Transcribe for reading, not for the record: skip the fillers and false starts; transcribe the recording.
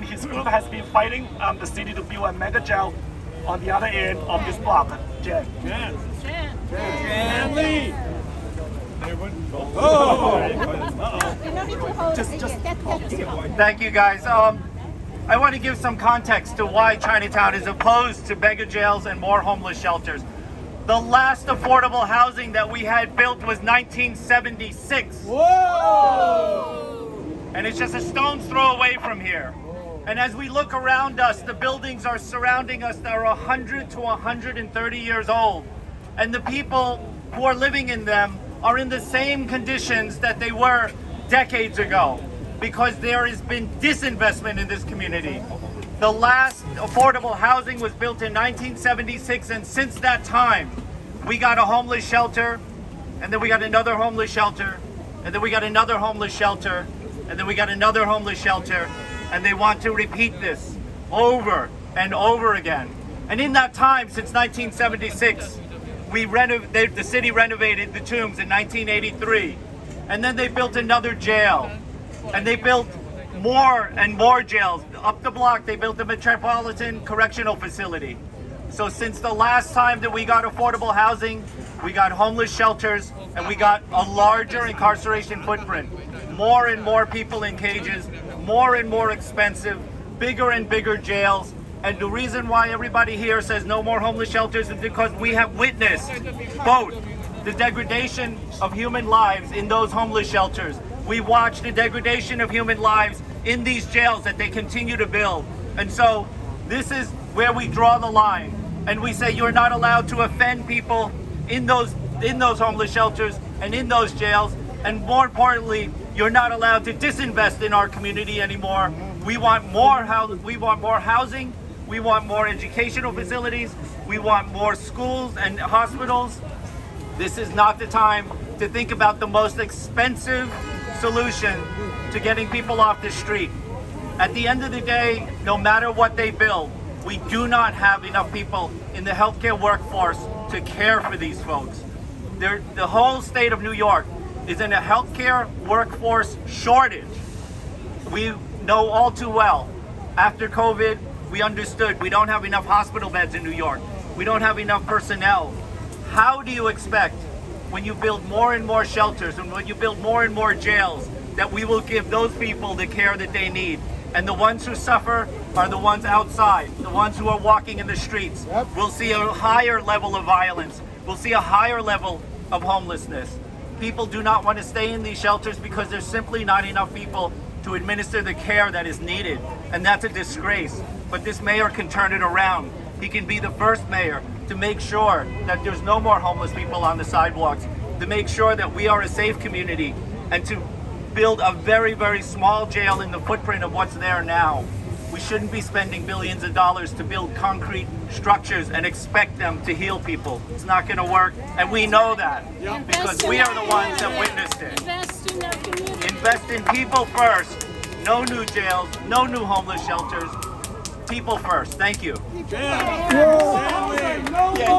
and his group has been fighting the city to build a mega jail on the other end of this block. Jen. And Lee. Thank you, guys. I want to give some context to why Chinatown is opposed to mega jails and more homeless shelters. The last affordable housing that we had built was 1976. Whoa! And it's just a stone's throw away from here. And as we look around us, the buildings are surrounding us that are 100 to 130 years old. And the people who are living in them are in the same conditions that they were decades ago, because there has been disinvestment in this community. The last affordable housing was built in 1976, and since that time, we got a homeless shelter, and then we got another homeless shelter, and then we got another homeless shelter, and then we got another homeless shelter, and they want to repeat this over and over again. And in that time, since 1976, the city renovated the tombs in 1983, and then they built another jail, and they built more and more jails. Up the block, they built the Metropolitan Correctional Facility. So since the last time that we got affordable housing, we got homeless shelters, and we got a larger incarceration footprint. More and more people in cages, more and more expensive, bigger and bigger jails. And the reason why everybody here says no more homeless shelters is because we have witnessed both the degradation of human lives in those homeless shelters. We watched the degradation of human lives in these jails that they continue to build. And so this is where we draw the line. And we say you're not allowed to offend people in those homeless shelters and in those jails. And more importantly, you're not allowed to disinvest in our community anymore. We want more housing, we want more educational facilities, we want more schools and hospitals. This is not the time to think about the most expensive solution to getting people off the street. At the end of the day, no matter what they build, we do not have enough people in the healthcare workforce to care for these folks. The whole state of New York is in a healthcare workforce shortage. We know all too well, after COVID, we understood we don't have enough hospital beds in New York. We don't have enough personnel. How do you expect, when you build more and more shelters and when you build more and more jails, that we will give those people the care that they need? And the ones who suffer are the ones outside, the ones who are walking in the streets. We'll see a higher level of violence. We'll see a higher level of homelessness. People do not want to stay in these shelters because there's simply not enough people to administer the care that is needed. And that's a disgrace. But this mayor can turn it around. He can be the first mayor to make sure that there's no more homeless people on the sidewalks, to make sure that we are a safe community, and to build a very, very small jail in the footprint of what's there now. We shouldn't be spending billions of dollars to build concrete structures and expect them to heal people. It's not going to work, and we know that because we are the ones that witnessed it. Invest in their community. Invest in people first. No new jails, no new homeless shelters. People first. Thank you. Yeah.